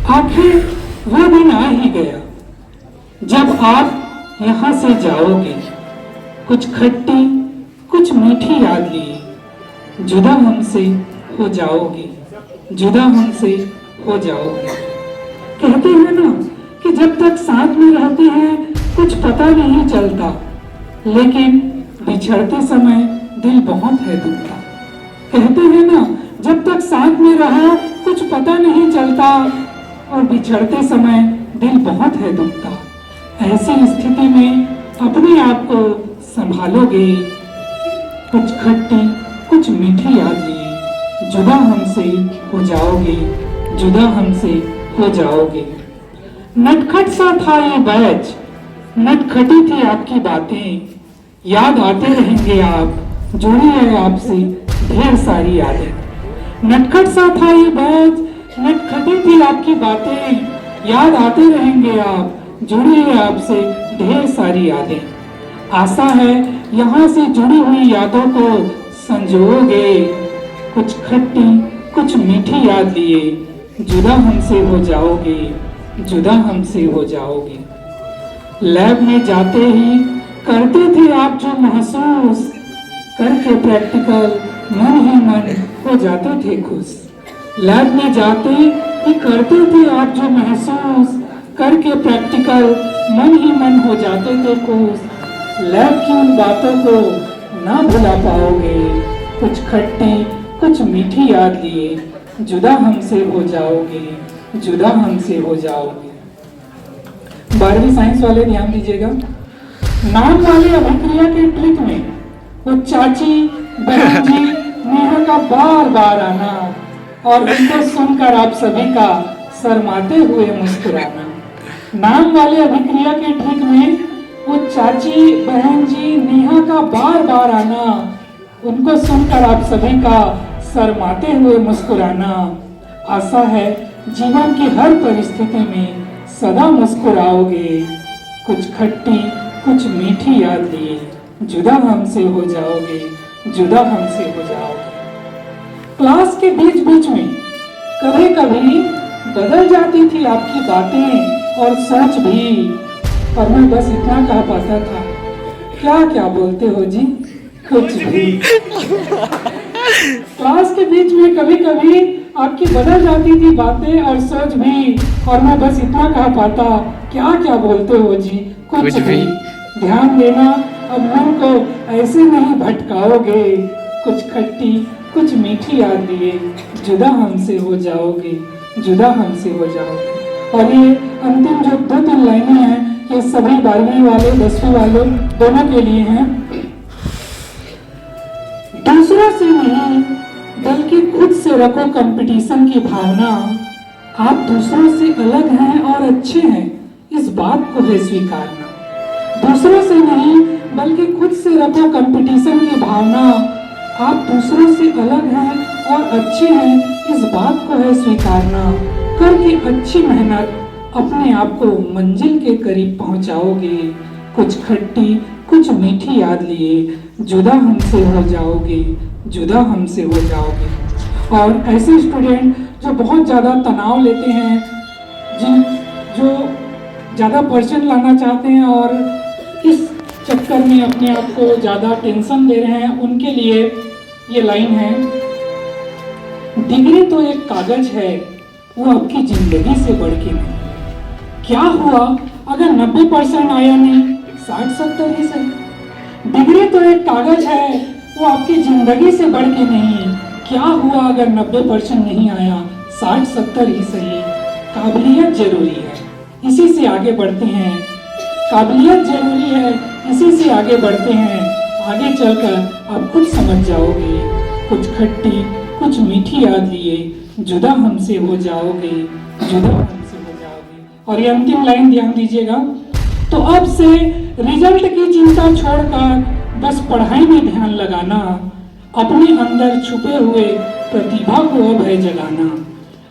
आखिर वो दिन आ ही गया जब आप यहाँ से जाओगे। कुछ खट्टी कुछ मीठी याद लिए जुदा हमसे हो जाओगे, जुदा हमसे हो जाओगे। कहते हैं ना कि जब तक साथ में रहते हैं कुछ पता नहीं चलता, लेकिन बिछड़ते समय दिल बहुत है दुखता। कहते हैं ना जब तक साथ में रहो कुछ पता नहीं चलता, और बिछड़ते समय दिल बहुत है दुखता। ऐसी स्थिति में अपने आप को संभालोगे। कुछ खट्टी कुछ मीठी याद लिए जुदा हमसे हो जाओगे, जुदा हमसे हो जाओगे। नटखट सा था ये बैच, नटखटी थी आपकी बातें, याद आते रहेंगे आप, जुड़ी है आपसे ढेर सारी यादें। नटखट सा था ये बैच, नटखटी थी आपकी बातें, याद आते रहेंगे आप, जुड़ी है आपसे ढेर सारी यादें। आशा है यहाँ से जुड़ी हुई यादों को संजोगे। कुछ खट्टी कुछ मीठी याद लिए जुदा हमसे हो जाओगे, जुदा हमसे हो जाओगे। लैब में जाते ही करते थे आप जो महसूस, करके प्रैक्टिकल मन ही मन हो जाते थे खुश। लैब में जाते ही करते थे आप जो महसूस, करके प्रैक्टिकल मन ही मन हो जाते थे खुश। लैब की उन बातों को ना भुला पाओगे। कुछ खट्टी कुछ मीठी याद लिए जुदा हमसे हो जाओगे, जुदा हमसे हो जाओगे। 12वीं साइंस वाले ध्यान दीजिएगा। नाम वाले अभिक्रिया के ट्रिक में वो चाची बहन जी नेहा का बार बार आना, और उनको सुनकर आप सभी का शर्माते हुए मुस्कुराना। नाम वाले अभिक्रिया के ट्रिक में वो चाची बहन जी नेहा का बार बार आना, उनको सुनकर आप सभी का शर्माते हुए मुस्कुराना। आशा है जीवन की हर परिस्थिति में सदा मुस्कुराओगे। कुछ खट्टी कुछ मीठी याद लिए जुदा हमसे हो जाओगे, जुदा हमसे हो जाओगे। क्लास के बीच बीच में कभी कभी बदल जाती थी आपकी बातें और सोच भी, और मैं बस इतना कह पाता था, क्या क्या बोलते हो जी, कुछ भी। क्लास के बीच में कभी कभी आपकी बदल जाती थी बातें और सोच भी, और मैं बस इतना कह पाता, क्या क्या बोलते हो जी, कुछ भी। ध्यान देना, अब मन को ऐसे नहीं भटकाओगे। कुछ खट्टी कुछ मीठी याद लिए जुदा हमसे हो जाओगे, जुदा हमसे हो जाओगे। और ये अंतिम जो 2-3 लाइनें हैं, ये सभी 12वीं वाले 10वीं वालों दोनों के लिए हैं। दूसरों से नहीं बल्कि खुद से रखो कंपटीशन की भावना। आप दूसरों से अलग हैं और अच्छे हैं, इस बात को है स्वीकारना। दूसरों से नहीं बल्कि खुद से रखो कंपटीशन की भावना। आप दूसरों से अलग हैं और अच्छे हैं, इस बात को है स्वीकारना। करके अच्छी मेहनत अपने आप को मंजिल के करीब पहुंचाओगे। कुछ खट्टी कुछ मीठी याद लिए जुदा हमसे हो जाओगे, जुदा हमसे हो जाओगे। और ऐसे स्टूडेंट जो बहुत ज़्यादा तनाव लेते हैं, जो ज़्यादा परसेंट लाना चाहते हैं और इस चक्कर में अपने आप को ज़्यादा टेंशन ले रहे हैं, उनके लिए ये लाइन है। डिग्री तो एक कागज है, वो आपकी जिंदगी से बढ़ के नहीं। क्या हुआ अगर 90% आया नहीं, 60-70 ही सही। डिग्री तो एक कागज है, वो आपकी जिंदगी से बढ़ के नहीं। क्या हुआ अगर 90% नहीं आया, 60-70 ही सही। काबिलियत जरूरी है, इसी से आगे बढ़ते हैं। काबिलियत जरूरी है, इसी से आगे बढ़ते हैं। आगे चलकर आप खुद समझ जाओगे। कुछ खट्टी कुछ मीठी याद लिए जुदा हमसे हो जाओगे, जुदा हमसे हो जाओगे। और ये अंतिम लाइन ध्यान दीजिएगा। तो अब से रिजल्ट की चिंता छोड़कर बस पढ़ाई में ध्यान लगाना। अपने अंदर छुपे हुए प्रतिभा को अब है जगाना।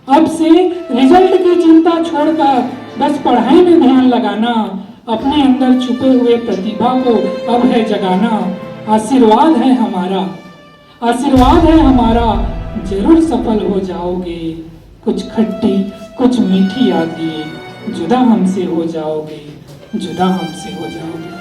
अब से रिजल्ट की चिंता छोड़कर बस पढ़ाई में ध्यान लगाना। अपने अंदर छुपे हुए प्रतिभा को अब है जगाना। आशीर्वाद है हमारा, आशीर्वाद है हमारा, जरूर सफल हो जाओगे। कुछ खट्टी कुछ मीठी याद लिए जुदा हमसे हो जाओगे, जुदा हमसे हो जाओगे।